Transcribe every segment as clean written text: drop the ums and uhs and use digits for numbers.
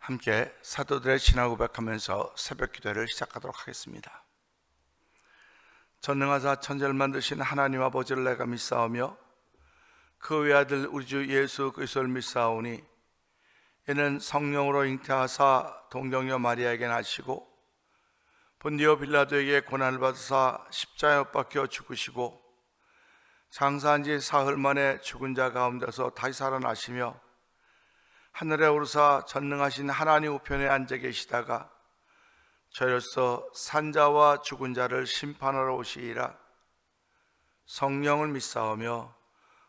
함께 사도들의 신앙 고백하면서 새벽 기도를 시작하도록 하겠습니다. 전능하사 천지를 만드신 하나님 아버지를 내가 믿사오며 그 외아들 우리 주 예수 그리스도를 믿사오니 이는 성령으로 잉태하사 동정녀 마리아에게 나시고 본디오 빌라도에게 고난을 받으사 십자가에 못 박혀 죽으시고 장사한 지 사흘 만에 죽은 자 가운데서 다시 살아나시며 하늘에 오르사 전능하신 하나님 우편에 앉아 계시다가 저로서 산자와 죽은 자를 심판하러 오시리라. 성령을 믿사오며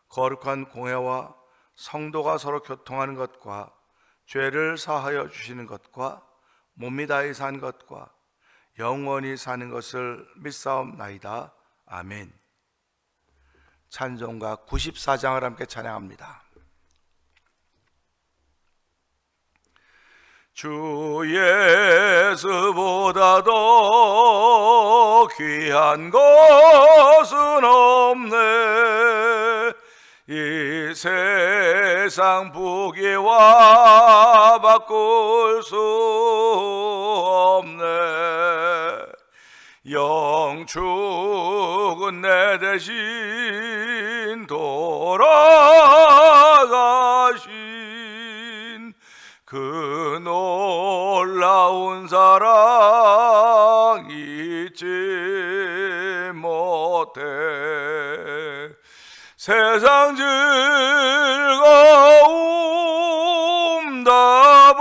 거룩한 공회와 성도가 서로 교통하는 것과 죄를 사하여 주시는 것과 몸이 다히 산 것과 영원히 사는 것을 믿사옵나이다. 아멘. 찬송가 94장을 함께 찬양합니다. 주 예수보다도 귀한 것은 없네. 이 세상 부귀와 바꿀 수 없네. 영축은 내 대신 돌아가신 그 놀라운 사랑 잊지 못해. 세상 즐거움 다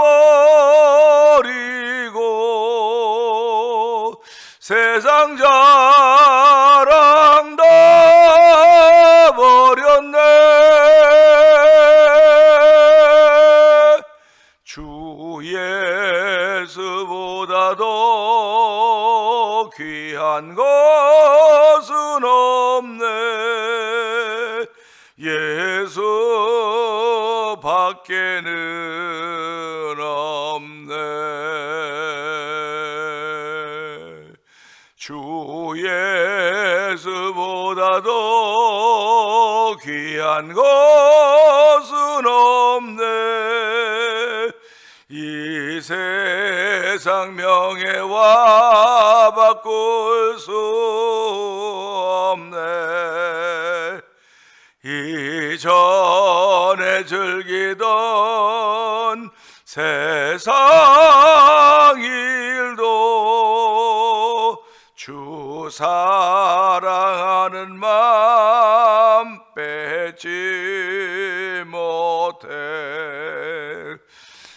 버리고 세상 자랑 다 버렸네. 주 예수보다도 귀한 것은 없네. 예수 밖에는 없네. 주 예수보다도 귀한 것은 없네. 이 세상 명예와 바꿀 수 없네. 이전에 즐기던 세상 일도 주 사랑하는 마음 빼지 못해.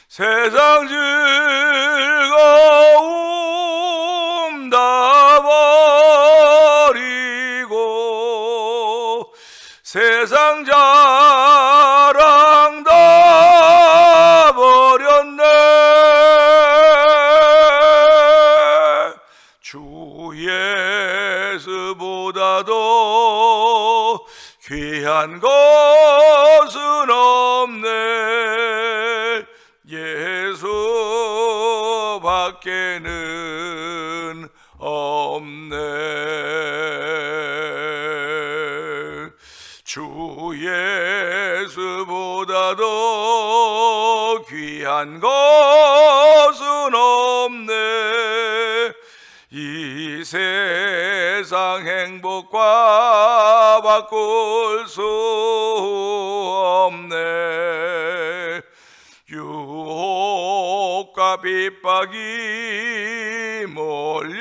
세상 즐거움 다 버리고 세상 자랑 다 버렸네. 주 예수보다도 귀한 것은 없네. 예수 밖에는 없네. 주 예수보다도 귀한 것은 없네. 이 세상 행복과 바꿀 수 없네. 유혹과 핍박이 몰려와도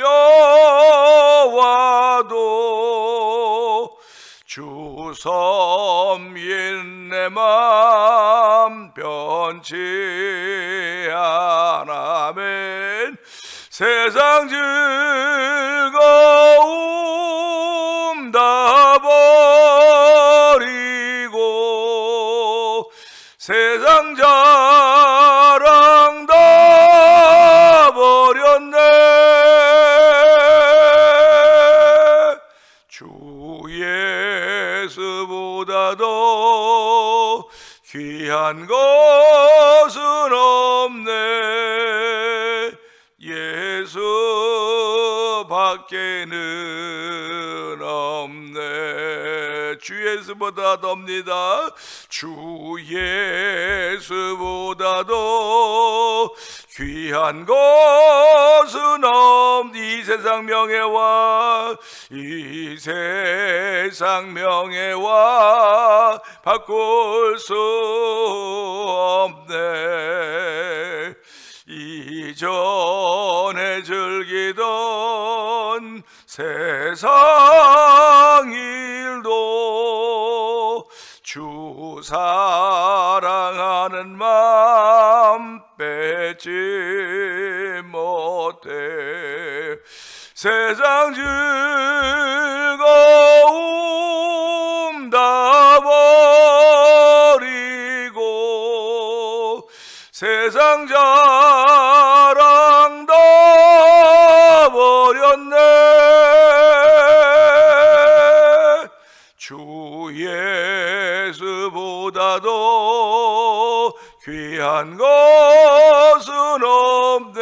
주 섬긴 내 맘 변치 않아멘. 세상 즐거움 다 버리고 세상 자랑 다 버렸네. 주 예수보다도 귀한 것은 없네. 예수 밖에는 없네. 주 예수보다 덥니다. 주 주 예수보다도 귀한 것은 없니. 세상 명예와 이 세상 명예와 바꿀 수 없네. 이전에 즐기던 세상 일도 주 사랑하는 마음 빼지 못해. 세상 즐거움 다 버리고 세상 자랑 다 버렸네. 주 예수보다도 귀한 것은 없네.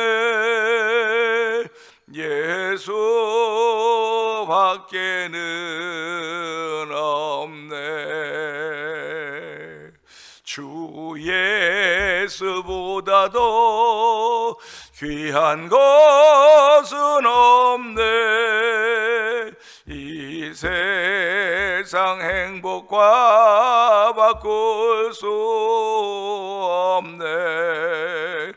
예수 밖에는 없네. 주 예수보다도 귀한 것은 없네. 이 세상 행복과 바꿀 수 없네.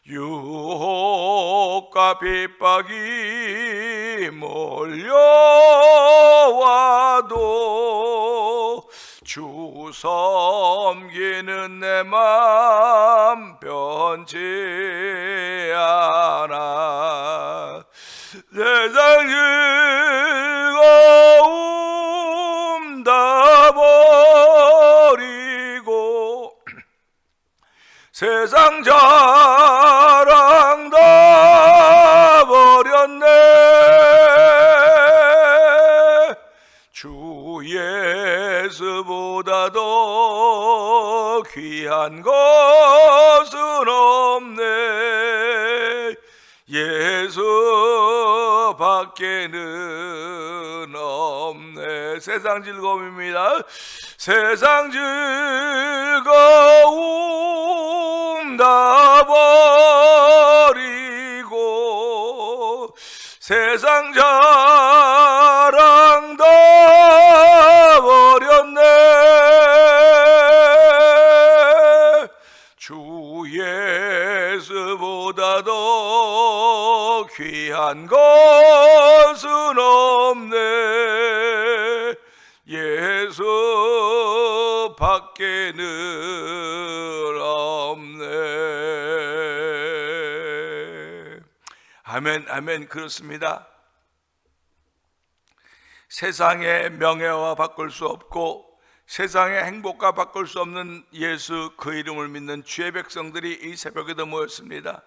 유혹과 핍박이 몰려와도 주 섬기는 내 맘 변치 않아. 세상 즐거움 다 버리고 세상 자랑 다 버렸네. 주 예수보다도 귀한 것은 없네. 예수 밖에는 없네. 세상 즐거움입니다. 세상 즐거움 다 버리고 세상 자랑 다 버렸네. 주 예수보다도 귀한 것은 없네. 예수 밖에는 없네. 아멘, 아멘. 그렇습니다. 세상의 명예와 바꿀 수 없고 세상의 행복과 바꿀 수 없는 예수 그 이름을 믿는 주의 백성들이 이 새벽에도 모였습니다.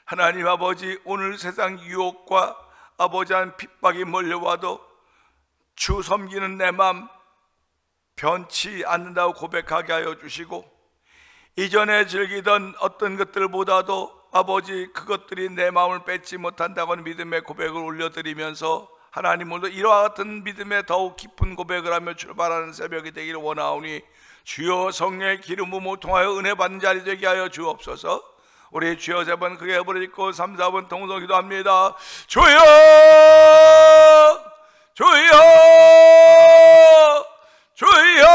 하나님 아버지, 오늘 세상 유혹과 아버지한 핍박이 몰려와도 주 섬기는 내 맘 변치 않는다고 고백하게 하여 주시고, 이전에 즐기던 어떤 것들보다도 아버지 그것들이 내 마음을 뺏지 못한다고 믿음의 고백을 올려드리면서 하나님 오늘 이와 같은 믿음에 더욱 깊은 고백을 하며 출발하는 새벽이 되기를 원하오니 주여 성령의 기름 부음을 통하여 은혜 받는 자리 되게 하여 주옵소서. 우리 주여 3번 크게 부르짖고 3, 4번 통성 기도합니다. 주여 주여 주여.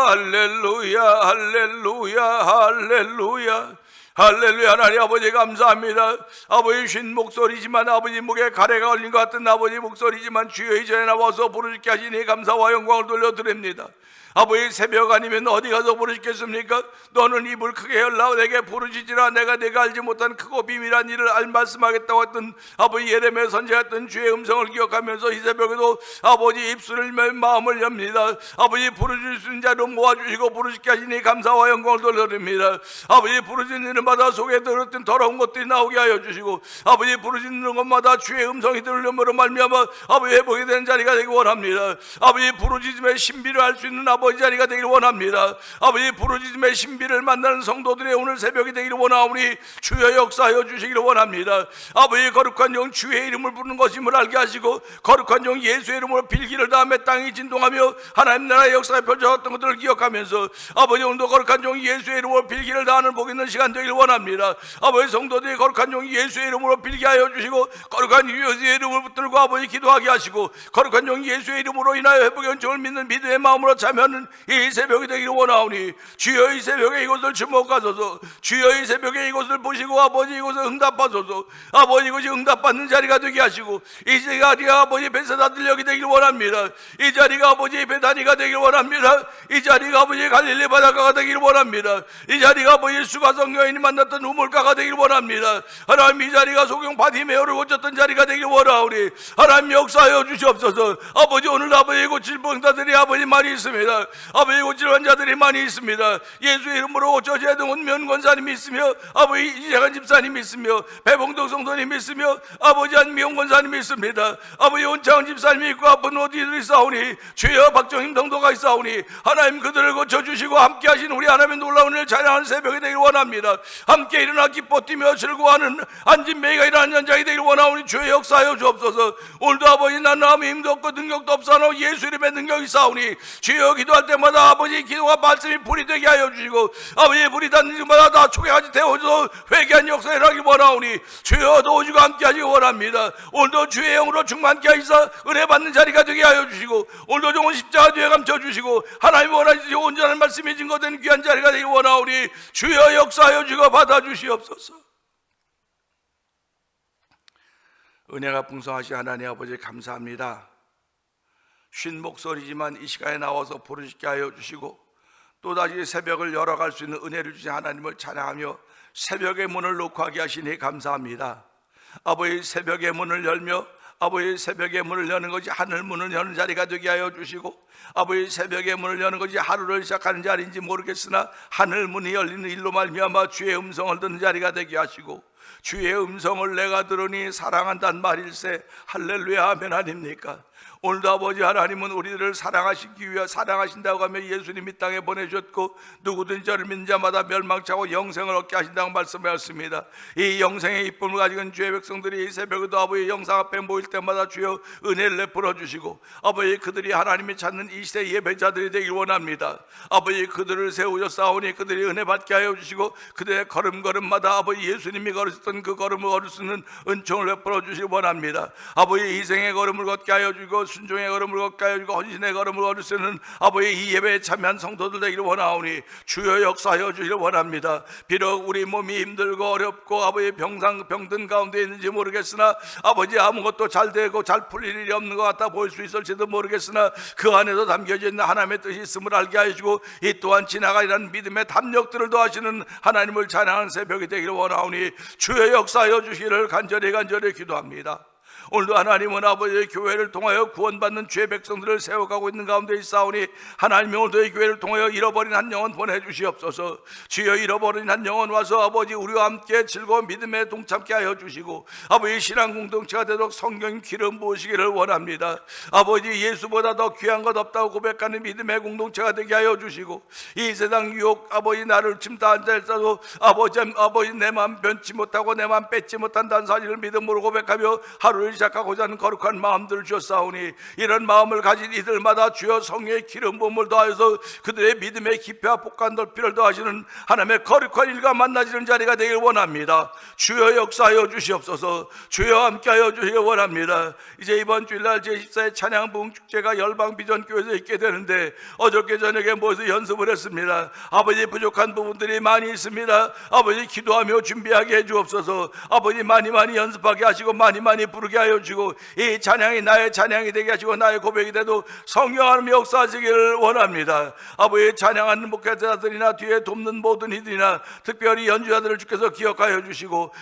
할렐루야 할렐루야 할렐루야 할렐루야. 하나님 아버지 감사합니다. 아버지 쉰 목소리지만 아버지 목에 가래가 걸린 것 같은 아버지 목소리지만 주여 이전에 나와서 부르짖게 하시니 감사와 영광을 돌려드립니다. 아버지 새벽 아니면 어디 가서 부르짖겠습니까? 너는 입을 크게 열라 내게 부르짖으라. 내가 알지 못한 크고 비밀한 일을 말씀하겠다고 했던 아버지 예레미야 선지자 했던 주의 음성을 기억하면서 이 새벽에도 아버지 입술을 마음을 엽니다. 아버지 부르짖을 수 있는 자로 모아주시고 부르짖게 하시니 감사와 영광을 돌려드립니다. 아버지 부르짖는 일마다 속에 들었던 더러운 것들이 나오게 하여 주시고 아버지 부르짖는 것마다 주의 음성이 들으므로 말미암아 아버지 회복이 되는 자리가 되기 원합니다. 아버지 부르짖음의 신비를 알 수 있는 아버지 자리가 되기를 원합니다. 아버지 부르짖음의 신비를 만나는 성도들의 오늘 새벽이 되기를 원하오니 주여 역사하여 주시기를 원합니다. 아버지 거룩한 영 주의 이름을 부르는 것임을 알게 하시고 거룩한 영 예수의 이름으로 빌기를 다음에 땅이 진동하며 하나님 나라의 역사에 펼쳐졌던 것들을 기억하면서 아버지 오늘도 거룩한 종 예수의 이름으로 빌기를 다하는 복 있는 시간 되기를 원합니다. 아버지 성도들이 거룩한 종 예수의 이름으로 빌게 하여 주시고 거룩한 예수의 이름을 붙들고 아버지 기도하게 하시고 거룩한 종 예수의 이름으로 인하여 회복의 은총을 믿는 믿음의 마음으로 참여하는 이 새벽이 되기를 원하오니 주여 이 새벽에 이곳을 주목하소서. 주여 이 새벽에 이곳을 보시고 아버지 이곳을 응답하소서. 아버지 이곳이 응답받는 자리가 되게 하시고 이 자리가 아버지 베세다 들녘이 되기를 원합니다. 이 자리가 아버지 베다니가 되기를 원합니다. 이 자리가 아버지 갈릴리 바닷가가 되기를 원합니다. 이 자리가 아버지 수가성 여인이 만났던 우물가가 되기를 원합니다. 하나님 이 자리가 소경 바디메어를 고쳤던 자리가 되기를 원하오니 하나님 역사하여 주시옵소서. 아버지 오늘 아버지 이곳 질병자들이 아버지 많이 있습니다. 아버지 이곳 질환자들이 많이 있습니다. 예수의 이름으로 고쳐져야 되는 온면 권사님이 있으며 아버지 이재관 집사님이 있으며 배봉동 성도님이 있으며 아버지 안미용 권사님이 있습니다. 아버지 온창은 집사님이 있고 아픈 어디들이 싸우니 주여 박정임 성도가 있사오니 하나님 그들을 고쳐주시고 함께 하신 우리 하나님의 놀라운 일 찬양하는 새벽이 되기를 원합니다. 함께 일어나 기뻐 뛰며 즐거워하는 안진매가 일어나는 현장이 되기를 원하오니 주의 역사하여 주옵소서. 오늘도 아버지 난 아무 힘도 없고 능력도 없사오니 예수 이름의 능력이 싸우니 주여 기도할 때마다 아버지 기도가 말씀이 불이 되게 하여 주시고 아버지 불이 닿는 중마다 다 초계까지 태워줘서 회개한 역사에 일어나기 원하오니 주여 도우시고 함께 하시기 원합니다. 오늘도 주의 영으로 충만케 하시사 은혜 받는 자리가 되게 하여 주시고 오늘도 좋은 십자가 뒤에 감춰주시고 하나님 원하시지 온전한 말씀이 증거된 귀한 자리가 되기 원하오니 주여 역사하여 주시고 받아주시옵소서. 은혜가 풍성하신 하나님 아버지 감사합니다. 쉰 목소리지만 이 시간에 나와서 부르시게 하여 주시고 또다시 새벽을 열어갈 수 있는 은혜를 주신 하나님을 찬양하며 새벽의 문을 녹화하게 하시니 감사합니다. 아버지 새벽의 문을 열며 아버지 새벽의 문을 여는 것이 하늘 문을 여는 자리가 되게 하여 주시고 아버지 새벽의 문을 여는 것이 하루를 시작하는 자리인지 모르겠으나 하늘 문이 열리는 일로 말미암아 주의 음성을 듣는 자리가 되게 하시고 주의 음성을 내가 들으니 사랑한다는 말일세 할렐루야 아멘 아닙니까? 오늘도 아버지 하나님은 우리들을 사랑하시기 위해 사랑하신다고 하며 예수님이 땅에 보내주셨고 누구든지 저를 믿는 자마다 멸망치 않고 영생을 얻게 하신다고 말씀하셨습니다. 이 영생의 이쁨을 가지고 주의 백성들이 이 새벽에도 아버지 영상 앞에 모일 때마다 주여 은혜를 내풀어 주시고 아버지 그들이 하나님이 찾는 이 시대 예배자들이 되길 원합니다. 아버지 그들을 세우셨사오니 그들이 은혜 받게 하여 주시고 그들의 걸음걸음마다 아버지 예수님이 걸으셨던 그 걸음을 걸을 수 있는 은총을 내풀어 주시기 원합니다. 아버지 희생의 걸음을 걷게 하여 주시고 순종의 걸음을 걷게 하여 주시고 헌신의 걸음을 걸을 수 있는 아버지 이 예배에 참여한 성도들 되기를 원하오니 주여 역사하여 주시기를 원합니다. 비록 우리 몸이 힘들고 어렵고 아버지 병든 가운데 있는지 모르겠으나 아버지 아무것도 잘 되고 잘 풀릴 일이 없는 것 같아 보일 수 있을지도 모르겠으나 그 안에서 담겨져 있는 하나님의 뜻이 있음을 알게 하시고 이 또한 지나가리라는 믿음의 담력들을 더하시는 하나님을 찬양하는 새벽이 되기를 원하오니 주여 역사하여 주시기를 간절히 기도합니다. 오늘도 하나님은 아버지의 교회를 통하여 구원받는 주의 백성들을 세워가고 있는 가운데 있사오니 하나님이 오늘도 이 교회를 통하여 잃어버린 한 영혼 보내주시옵소서. 주여 잃어버린 한 영혼 와서 아버지 우리와 함께 즐거운 믿음에 동참케 하여 주시고 아버지 신앙 공동체가 되도록 성경 기름 부으시기를 원합니다. 아버지 예수보다 더 귀한 것 없다고 고백하는 믿음의 공동체가 되게 하여 주시고 이 세상 유혹 아버지 나를 침다한 자일지라도 아버지 내 마음 변치 못하고 내 마음 뺏지 못한다는 사실을 믿음으로 고백하며 하루를 시작하고자 하는 거룩한 마음들을 주셨사오니 이런 마음을 가진 이들마다 주여 성령의 기름 부음을 더하여서 그들의 믿음의 깊이와 폭과 넓이를 더하시는 하나님의 거룩한 일과 만나지는 자리가 되길 원합니다. 주여 역사하여 주시옵소서. 주여 함께하여 주시기 원합니다. 이제 이번 주일날 제14회 찬양 부흥 축제가 열방 비전 교회에서 있게 되는데 어저께 저녁에 모여서 연습을 했습니다. 아버지 부족한 부분들이 많이 있습니다. 아버지 기도하며 준비하게 해주옵소서. 아버지 많이 연습하게 하시고 많이 부르게 하여 주시고 이 찬양이 나의 찬양이 되게 하시고 나의 고백이 돼도 성령 하나님의 역사하시기를 원합니다. 아버지 찬양하는 목회자들이나 뒤에 돕는 모든 이들이나 특별히 연주자들을 주께서 기억하여 주시고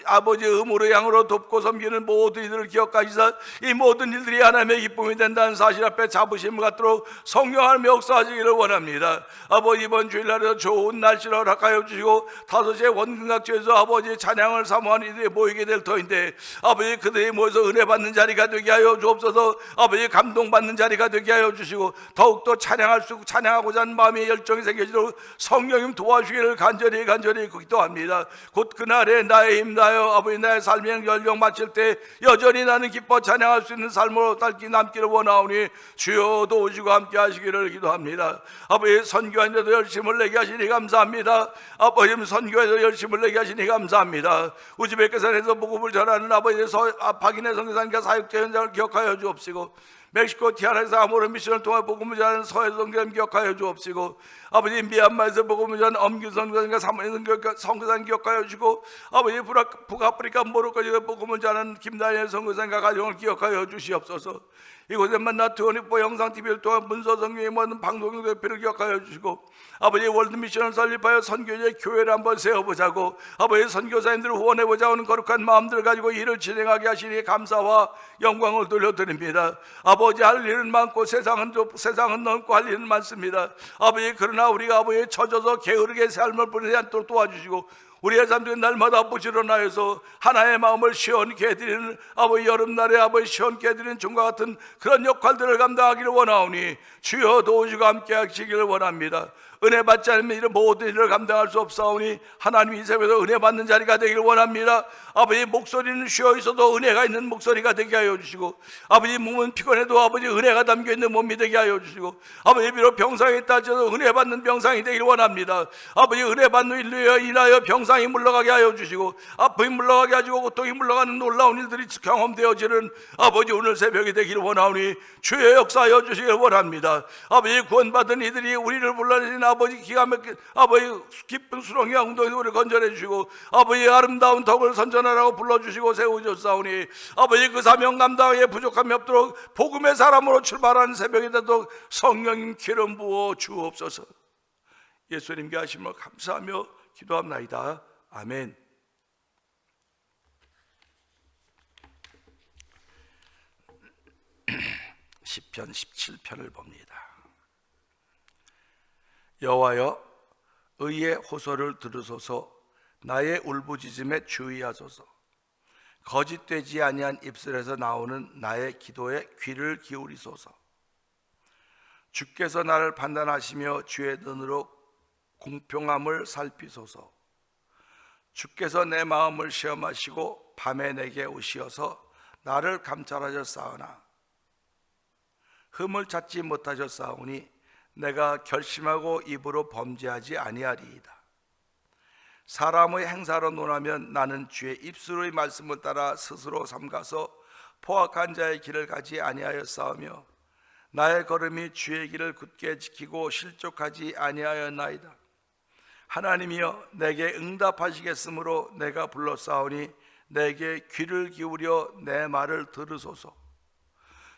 아버지 음으로 양으로 돕고 섬기는 모든 이들을 기억하시사 이 모든 일들이 하나님의 기쁨이 된다는 사실 앞에 자부심을 갖도록 성령 하나님의 역사하시기를 원합니다. 아버지 이번 주일날에도 좋은 날씨를 허락하여 주시고 5시에 원근각지에서 아버지 찬양을 사모하는 이들이 모이게 될 터인데 아버지 그들이 모여서 은혜 받는 자리가 되게 하여 주옵소서. 아버지 감동받는 자리가 되게 하여 주시고 더욱더 찬양하고자 하는 마음의 열정이 생겨지도록 성령님 도와주기를 간절히 기도합니다. 곧 그날에 나의 힘 나여 아버지 나의 삶의 연령 마칠 때 여전히 나는 기뻐 찬양할 수 있는 삶으로 남기를 원하오니 주여 도우시고 함께 하시기를 기도합니다. 아버지 선교하는데도 열심을 내게 하시니 감사합니다. 아버지 선교에서 열심을 내게 하시니 감사합니다. 우즈베키스탄에서 복음을 전하는 아버지 박인혜 선교사님과 사역자 현장을 기억하여 주옵시고 멕시코 티아라에서 아모르 미션을 통해 복음을 전하는 서해 선교사님 기억하여 주옵시고 아버지 미얀마에서 복음을 전하는 엄규 선교사님과 사모님 선교사님 기억하여 주시고 아버지 북아프리카 모로코에서 복음을 전하는 김다니엘 선교사님과 가정을 기억하여 주시옵소서. 이곳에 만나 투어니포 영상TV를 통한 문서 성경에 모든 방송용 대표를 기억하여 주시고 아버지 월드미션을 설립하여 선교제 교회를 한번 세워보자고 아버지 선교사님들을 후원해보자 하는 거룩한 마음들을 가지고 일을 진행하게 하시니 감사와 영광을 돌려드립니다. 아버지 할 일은 많고 세상은 넓고 할 일은 많습니다. 아버지 그러나 우리가 아버지 처져서 게으르게 삶을 보내지 않도록 도와주시고 우리의 삶중에 날마다 부지런하여서 하나의 마음을 시원케 해드리는 아버지 여름날에 아버지 시원케 해드리는 종과 같은 그런 역할들을 감당하기를 원하오니 주여 도우시고 함께 하시기를 원합니다. 은혜 받지 않으면 이런 모든 일을 감당할 수 없사오니 하나님 이 세상에서 은혜 받는 자리가 되기를 원합니다. 아버지 목소리는 쉬어 있어도 은혜가 있는 목소리가 되게 하여 주시고 아버지 몸은 피곤해도 아버지 은혜가 담겨있는 몸이 되게 하여 주시고 아버지 비록 병상에 있다 할지라도 은혜 받는 병상이 되기를 원합니다. 아버지 은혜 받는 일로 인하여 병상이 물러가게 하여 주시고 아픔이 물러가게 하시고 고통이 물러가는 놀라운 일들이 경험되어지는 아버지 오늘 새벽이 되기를 원하오니 주의 역사하여 주시기를 원합니다. 아버지 구원받은 이들이 우리를 불러내신 아버지 기가 막힌 아버지 깊은 수렁이 엉덩이로 우리를 건져내 주시고 아버지 아름다운 덕을 선전하라고 불러주시고 세우셨사오니 아버지 그 사명 감당에 부족함이 없도록 복음의 사람으로 출발하는 새벽이 되도록 성령님 기름 부어 주옵소서. 예수님께 하심을 감사하며 기도합나이다. 아멘. 시편 17편을 봅니다. 여호와여 의의 호소를 들으소서. 나의 울부짖음에 주의하소서. 거짓되지 아니한 입술에서 나오는 나의 기도에 귀를 기울이소서. 주께서 나를 판단하시며 주의 눈으로 공평함을 살피소서. 주께서 내 마음을 시험하시고 밤에 내게 오시어서 나를 감찰하셨사오나 흠을 찾지 못하셨사오니 내가 결심하고 입으로 범죄하지 아니하리이다. 사람의 행사로 논하면 나는 주의 입술의 말씀을 따라 스스로 삼가서 포악한 자의 길을 가지 아니하였사오며 나의 걸음이 주의 길을 굳게 지키고 실족하지 아니하였나이다. 하나님이여 내게 응답하시겠으므로 내가 불렀사오니 내게 귀를 기울여 내 말을 들으소서.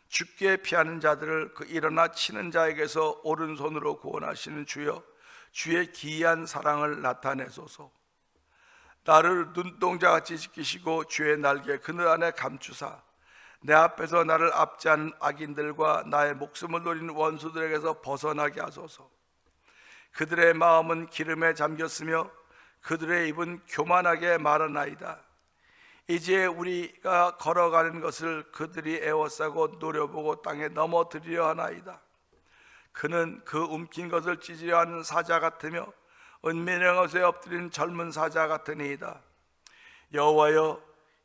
죽게 피하는 자들을 그 일어나 치는 자에게서 오른손으로 구원하시는 주여 주의 기이한 사랑을 나타내소서. 나를 눈동자같이 지키시고 주의 날개 그늘 안에 감추사 내 앞에서 나를 압제하는 악인들과 나의 목숨을 노리는 원수들에게서 벗어나게 하소서. 그들의 마음은 기름에 잠겼으며 그들의 입은 교만하게 말하나이다. 이제 우리가 걸어가는 것을 그들이 애워싸고 노려보고 땅에 넘어뜨리려 하나이다. 그는 그 움킨 것을 찢으려 하는 사자 같으며 은밀한 것에 엎드린 젊은 사자 같으니이다. 여호와여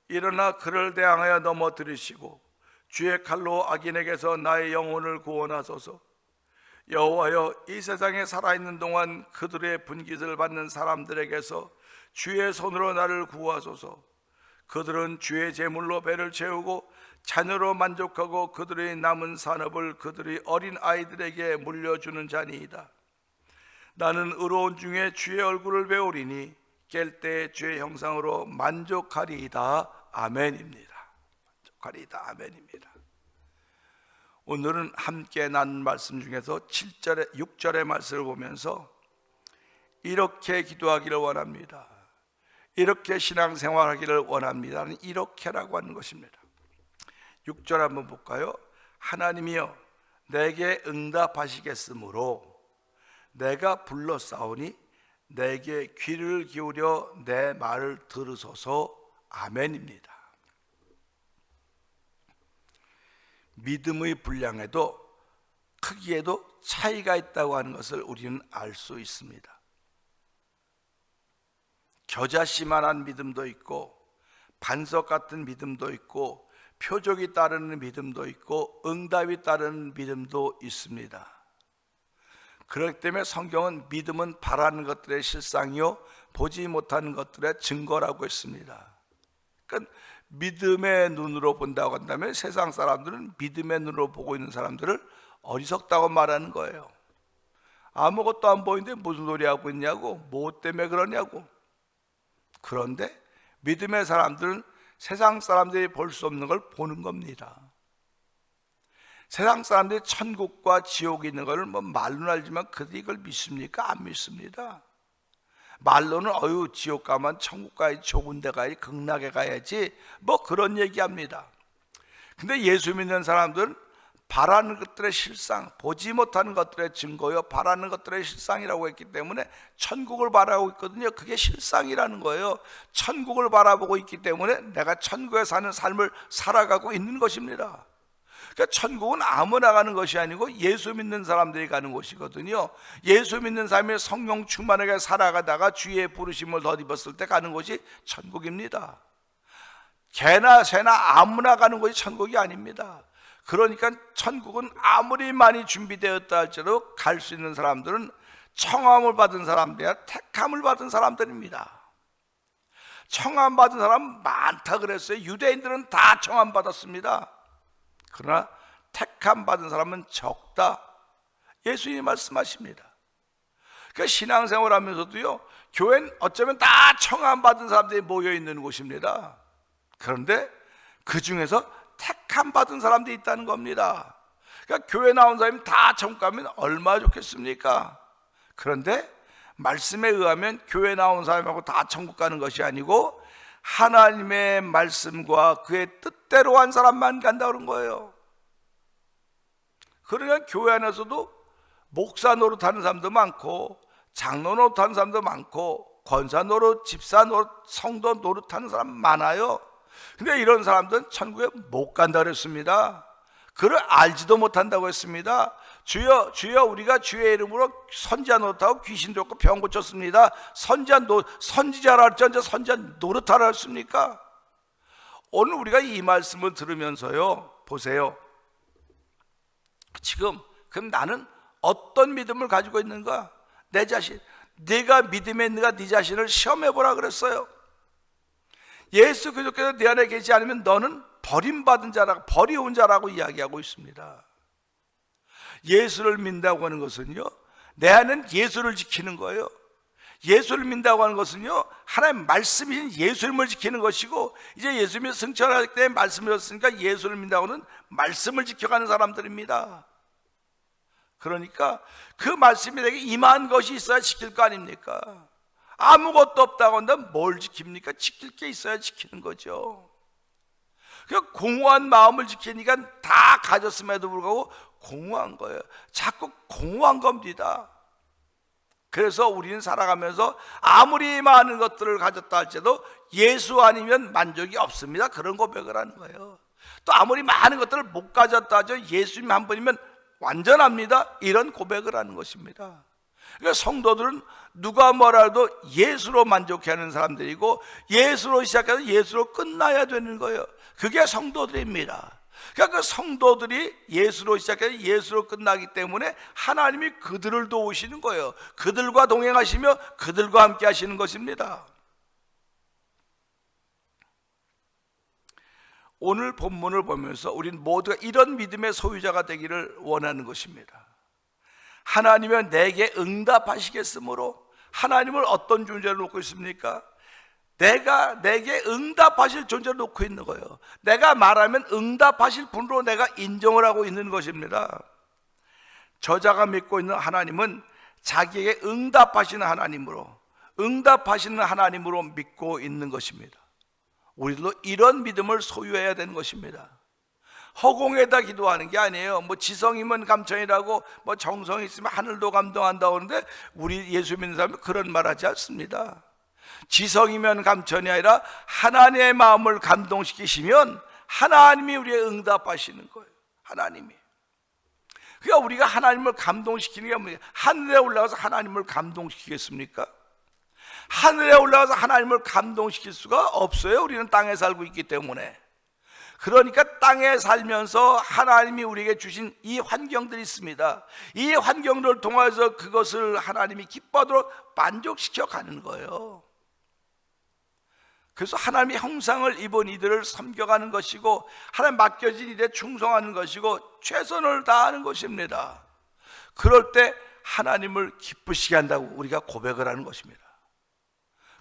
일어나 그를 대항하여 넘어뜨리시고 주의 칼로 악인에게서 나의 영혼을 구원하소서. 여호와여 이 세상에 살아있는 동안 그들의 분깃을 받는 사람들에게서 주의 손으로 나를 구하소서. 그들은 주의 제물로 배를 채우고 자녀로 만족하고 그들의 남은 산업을 그들의 어린 아이들에게 물려주는 자니이다. 나는 의로운 중에 주의 얼굴을 배우리니 깰 때 주의 형상으로 만족하리이다. 아멘입니다. 만족하리이다. 아멘입니다. 오늘은 함께 나눈 말씀 중에서 7절에 6절의 말씀을 보면서 이렇게 기도하기를 원합니다. 이렇게 신앙생활하기를 원합니다. 이렇게라고 하는 것입니다. 6절 한번 볼까요? 하나님이여 내게 응답하시겠으므로 내가 불러싸우니 내게 귀를 기울여 내 말을 들으소서. 아멘입니다. 믿음의 분량에도 크기에도 차이가 있다고 하는 것을 우리는 알 수 있습니다. 겨자씨만한 믿음도 있고 반석 같은 믿음도 있고 표적이 따르는 믿음도 있고 응답이 따르는 믿음도 있습니다. 그렇기 때문에 성경은 믿음은 바라는 것들의 실상이요 보지 못하는 것들의 증거라고 했습니다. 그러니까 믿음의 눈으로 본다고 한다면 세상 사람들은 믿음의 눈으로 보고 있는 사람들을 어리석다고 말하는 거예요. 아무것도 안 보이는데 무슨 소리 하고 있냐고, 뭐 때문에 그러냐고. 그런데 믿음의 사람들은 세상 사람들이 볼 수 없는 걸 보는 겁니다. 세상 사람들이 천국과 지옥이 있는 걸 뭐 말로는 알지만 그들이 이걸 믿습니까? 안 믿습니다. 말로는 지옥 가면 천국 가야지, 좋은 데 가야지, 극락에 가야지 뭐 그런 얘기합니다. 근데 예수 믿는 사람들은 바라는 것들의 실상, 보지 못하는 것들의 증거요 바라는 것들의 실상이라고 했기 때문에 천국을 바라보고 있거든요. 그게 실상이라는 거예요. 천국을 바라보고 있기 때문에 내가 천국에 사는 삶을 살아가고 있는 것입니다. 그러니까 천국은 아무나 가는 것이 아니고 예수 믿는 사람들이 가는 곳이거든요. 예수 믿는 사람이 성령 충만하게 살아가다가 주의 부르심을 덧입었을 때 가는 곳이 천국입니다. 개나 새나 아무나 가는 곳이 천국이 아닙니다. 그러니까 천국은 아무리 많이 준비되었다 할지라도 갈 수 있는 사람들은 청함을 받은 사람들이야 택함을 받은 사람들입니다. 청함 받은 사람 많다 그랬어요. 유대인들은 다 청함 받았습니다. 그러나 택함 받은 사람은 적다. 예수님이 말씀하십니다. 그러니까 신앙생활 하면서도요, 교회는 어쩌면 다 청함 받은 사람들이 모여 있는 곳입니다. 그런데 그 중에서 택함 받은 사람들이 있다는 겁니다. 그러니까 교회 나온 사람이 다 천국 가면 얼마나 좋겠습니까? 그런데 말씀에 의하면 교회 나온 사람하고 다 천국 가는 것이 아니고 하나님의 말씀과 그의 뜻대로 한 사람만 간다 그런 거예요. 그러니까 교회 안에서도 목사 노릇하는 사람도 많고 장로 노릇하는 사람도 많고 권사 노릇, 집사 노릇, 성도 노릇하는 사람 많아요. 근데 이런 사람들은 천국에 못 간다 그랬습니다. 그를 알지도 못한다고 했습니다. 주여 주여 우리가 주의 이름으로 선지자 노릇하고 귀신 쫓고 병 고쳤습니다. 선지자라 할지언정 선지자 노릇하라 했습니까? 오늘 우리가 이 말씀을 들으면서요, 보세요. 지금 그럼 나는 어떤 믿음을 가지고 있는가? 내 자신, 내가 믿음에 있는가? 네 자신을 시험해보라 그랬어요. 예수 그리스도께서 내 안에 계시지 않으면 너는 버림받은 자라고, 버리운 자라고 이야기하고 있습니다. 예수를 믿는다고 하는 것은요, 내 안은 예수를 지키는 거예요. 예수를 믿는다고 하는 것은요, 하나님 말씀이신 예수님을 지키는 것이고, 이제 예수님이 승천할 때 말씀이었으니까 예수를 믿는다고는 말씀을 지켜가는 사람들입니다. 그러니까 그 말씀이 내게 임한 것이 있어야 지킬 거 아닙니까? 아무것도 없다고 한다면 뭘 지킵니까? 지킬 게 있어야 지키는 거죠. 그 공허한 마음을 지키니까 다 가졌음에도 불구하고 공허한 거예요. 자꾸 공허한 겁니다. 그래서 우리는 살아가면서 아무리 많은 것들을 가졌다 할지라도 예수 아니면 만족이 없습니다. 그런 고백을 하는 거예요. 또 아무리 많은 것들을 못 가졌다 하죠. 예수님 한 분이면 완전합니다. 이런 고백을 하는 것입니다. 그러니까 성도들은 누가 뭐라도 예수로 만족해하는 사람들이고 예수로 시작해서 예수로 끝나야 되는 거예요. 그게 성도들입니다. 그러니까 그 성도들이 예수로 시작해서 예수로 끝나기 때문에 하나님이 그들을 도우시는 거예요. 그들과 동행하시며 그들과 함께 하시는 것입니다. 오늘 본문을 보면서 우리는 모두가 이런 믿음의 소유자가 되기를 원하는 것입니다. 하나님은 내게 응답하시겠으므로, 하나님을 어떤 존재로 놓고 있습니까? 내게 응답하실 존재로 놓고 있는 거예요. 내가 말하면 응답하실 분으로 내가 인정을 하고 있는 것입니다. 저자가 믿고 있는 하나님은 자기에게 응답하시는 하나님으로 믿고 있는 것입니다. 우리도 이런 믿음을 소유해야 되는 것입니다. 허공에다 기도하는 게 아니에요. 뭐 지성이면 감천이라고, 뭐 정성이 있으면 하늘도 감동한다고 하는데 우리 예수 믿는 사람은 그런 말 하지 않습니다. 지성이면 감천이 아니라 하나님의 마음을 감동시키시면 하나님이 우리의 응답하시는 거예요. 하나님이. 그러니까 우리가 하나님을 감동시키는 게 뭐냐? 하늘에 올라가서 하나님을 감동시키겠습니까? 하늘에 올라가서 하나님을 감동시킬 수가 없어요. 우리는 땅에 살고 있기 때문에. 그러니까 땅에 살면서 하나님이 우리에게 주신 이 환경들이 있습니다. 이 환경들을 통해서 그것을 하나님이 기뻐하도록 만족시켜 가는 거예요. 그래서 하나님의 형상을 입은 이들을 섬겨가는 것이고, 하나님 맡겨진 일에 충성하는 것이고, 최선을 다하는 것입니다. 그럴 때 하나님을 기쁘시게 한다고 우리가 고백을 하는 것입니다.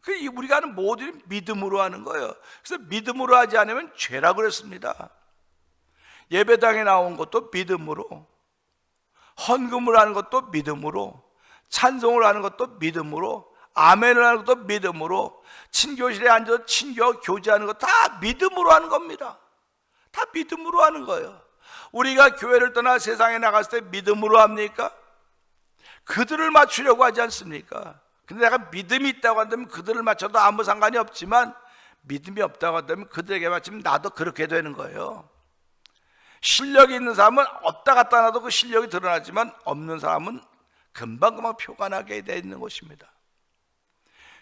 우리가 하는 모든 믿음으로 하는 거예요. 그래서 믿음으로 하지 않으면 죄라고 그랬습니다. 예배당에 나온 것도 믿음으로, 헌금을 하는 것도 믿음으로, 찬송을 하는 것도 믿음으로, 아멘을 하는 것도 믿음으로, 친교실에 앉아서 친교 교제하는 것 다 믿음으로 하는 겁니다. 다 믿음으로 하는 거예요. 우리가 교회를 떠나 세상에 나갔을 때 믿음으로 합니까? 그들을 맞추려고 하지 않습니까? 근데 내가 믿음이 있다고 한다면 그들을 맞춰도 아무 상관이 없지만, 믿음이 없다고 한다면 그들에게 맞추면 나도 그렇게 되는 거예요. 실력이 있는 사람은 없다 갔다 놔도 그 실력이 드러나지만, 없는 사람은 금방 표가 나게 되는 것입니다.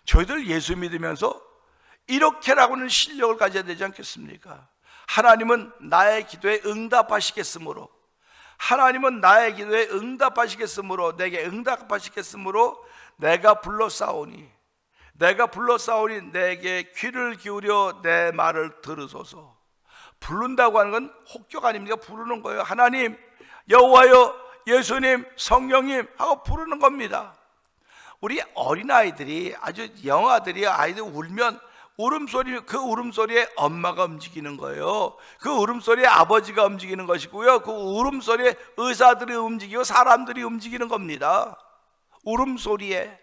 저희들 예수 믿으면서 이렇게라고는 실력을 가져야 되지 않겠습니까? 하나님은 나의 기도에 응답하시겠으므로, 하나님은 나의 기도에 응답하시겠으므로, 내게 응답하시겠으므로 내가 불러싸오니, 내게 귀를 기울여 내 말을 들으소서. 부른다고 하는 건 혹격 아닙니까? 부르는 거예요. 하나님, 여호와여, 예수님, 성령님 하고 부르는 겁니다. 우리 어린아이들이, 아주 영아들이, 아이들 울면 울음소리, 그 울음소리에 엄마가 움직이는 거예요. 그 울음소리에 아버지가 움직이는 것이고요, 그 울음소리에 의사들이 움직이고 사람들이 움직이는 겁니다. 울음소리에.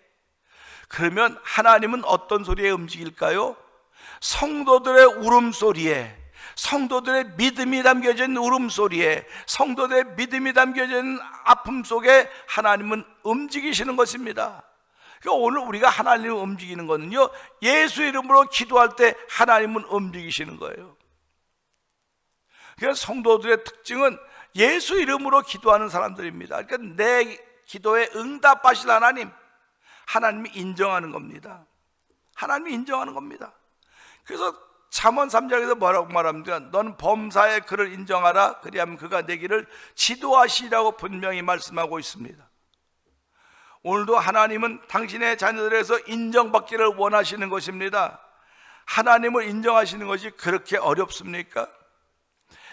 그러면 하나님은 어떤 소리에 움직일까요? 성도들의 울음소리에, 성도들의 믿음이 담겨진 울음소리에, 성도들의 믿음이 담겨진 아픔 속에 하나님은 움직이시는 것입니다. 그러니까 오늘 우리가 하나님을 움직이는 거는요, 예수 이름으로 기도할 때 하나님은 움직이시는 거예요. 그래서 성도들의 특징은 예수 이름으로 기도하는 사람들입니다. 그러니까 내 기도에 응답하실 하나님, 하나님이 인정하는 겁니다. 하나님이 인정하는 겁니다. 그래서 잠언 3장에서 뭐라고 말합니까? 넌 범사의 그를 인정하라, 그리하면 그가 내 길을 지도하시라고 분명히 말씀하고 있습니다. 오늘도 하나님은 당신의 자녀들에서 인정받기를 원하시는 것입니다. 하나님을 인정하시는 것이 그렇게 어렵습니까?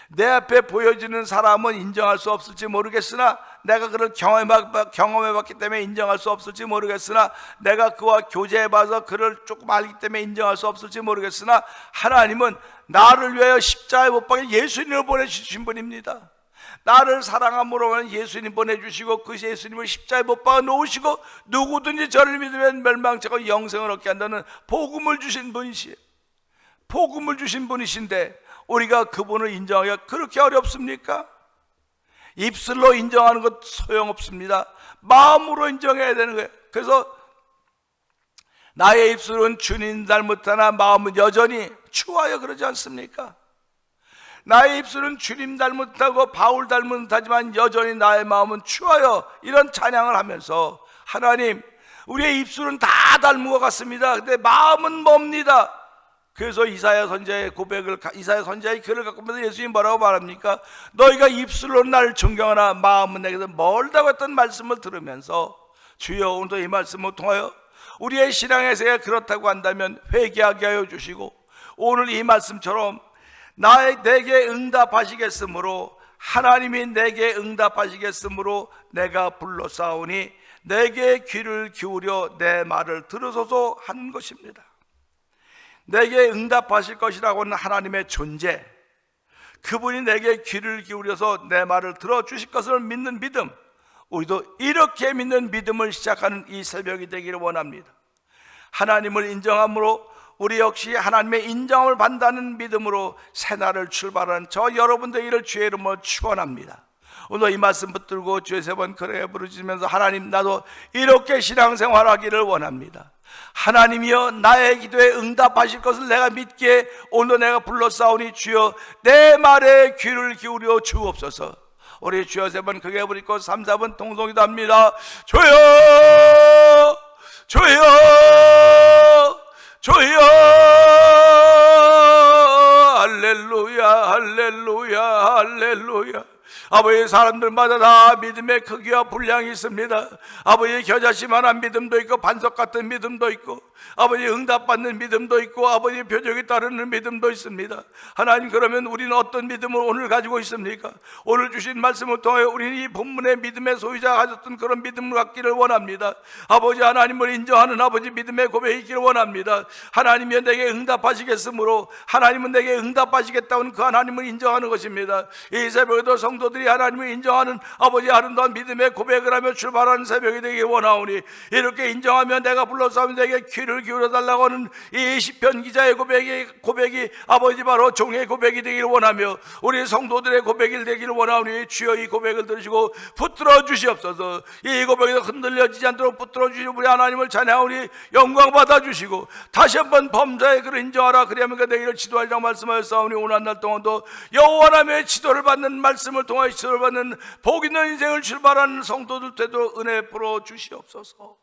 내 앞에 보여지는 사람은 인정할 수 없을지 모르겠으나, 내가 그를 경험해봤기 때문에 인정할 수 없을지 모르겠으나, 내가 그와 교제해봐서 그를 조금 알기 때문에 인정할 수 없을지 모르겠으나, 하나님은 나를 위하여 십자가에 못 박혀 예수님을 보내주신 분입니다. 나를 사랑함으로 예수님 보내주시고, 그 예수님을 십자가에 못 박아 놓으시고, 누구든지 저를 믿으면 멸망치 않고 영생을 얻게 한다는 복음을 주신 분이시에요. 복음을 주신 분이신데 우리가 그분을 인정하기가 그렇게 어렵습니까? 입술로 인정하는 것 소용없습니다. 마음으로 인정해야 되는 거예요. 그래서 나의 입술은 주님 닮았다나 마음은 여전히 추하여 그러지 않습니까? 나의 입술은 주님 닮았다고 바울 닮았다지만 여전히 나의 마음은 추하여, 이런 찬양을 하면서, 하나님, 우리의 입술은 다 닮은 것 같습니다. 근데 마음은 멉니다. 그래서 이사야 선지자의 글을 갖고 보면서 예수님이 뭐라고 말합니까? 너희가 입술로 나를 존경하나 마음은 내게서 멀다고 했던 말씀을 들으면서, 주여, 오늘도 이 말씀을 통하여 우리의 신앙의 세계가 그렇다고 한다면 회개하게 하여 주시고, 오늘 이 말씀처럼 내게 응답하시겠으므로, 하나님이 내게 응답하시겠으므로 내가 불러싸우니 내게 귀를 기울여 내 말을 들으소서 하는 것입니다. 내게 응답하실 것이라고는 하나님의 존재, 그분이 내게 귀를 기울여서 내 말을 들어주실 것을 믿는 믿음, 우리도 이렇게 믿는 믿음을 시작하는 이 새벽이 되기를 원합니다. 하나님을 인정함으로 우리 역시 하나님의 인정을 받는다는 믿음으로 새날을 출발하는 저 여러분들을 주의 이름으로 축원합니다. 오늘 이 말씀 붙들고 주의 세 번 그래 부르시면서, 하나님, 나도 이렇게 신앙생활하기를 원합니다. 하나님이여, 나의 기도에 응답하실 것을 내가 믿기에 오늘 내가 불러싸우니 주여 내 말에 귀를 기울여 주옵소서. 우리 주여 3번 크게 부르고 3, 4번 통성기도 합니다. 주여 주여 주여 할렐루야 할렐루야 할렐루야. 아버지, 사람들마다 다 믿음의 크기와 분량이 있습니다. 아버지, 겨자씨만한 믿음도 있고 반석 같은 믿음도 있고 아버지, 응답받는 믿음도 있고 아버지, 표적이 따르는 믿음도 있습니다. 하나님, 그러면 우리는 어떤 믿음을 오늘 가지고 있습니까? 오늘 주신 말씀을 통해 우리는 이 본문의 믿음의 소유자가 가졌던 그런 믿음을 갖기를 원합니다. 아버지, 하나님을 인정하는 아버지 믿음의 고백이 있기를 원합니다. 하나님이 내게 응답하시겠으므로 하나님은 내게 응답하시겠다는 그 하나님을 인정하는 것입니다. 이 새벽에도 성도들이 하나님을 인정하는 아버지 아름다운 믿음의 고백을 하며 출발하는 새벽이 되기 원하오니, 이렇게 인정하며 내가 불러서 내게 귀를 기울여 달라고 하는 이 시편 기자의 고백이 아버지 바로 종의 고백이 되기를 원하며 우리 성도들의 고백이 되기를 원하오니, 주여 이 고백을 들으시고 붙들어 주시옵소서. 이 고백에서 흔들려지지 않도록 붙들어 주시고 우리 하나님을 찬양하오니 영광 받아 주시고 다시 한번 범사의 그를 인정하라. 그리하면 그 내기를 지도하리라고 말씀하였사오니, 오늘 한 날 동안도 여호와 하나님의 지도를 받는 말씀을 통하여 지도를 받는 복 있는 인생을 출발하는 성도들 되도록 은혜 풀어 주시옵소서.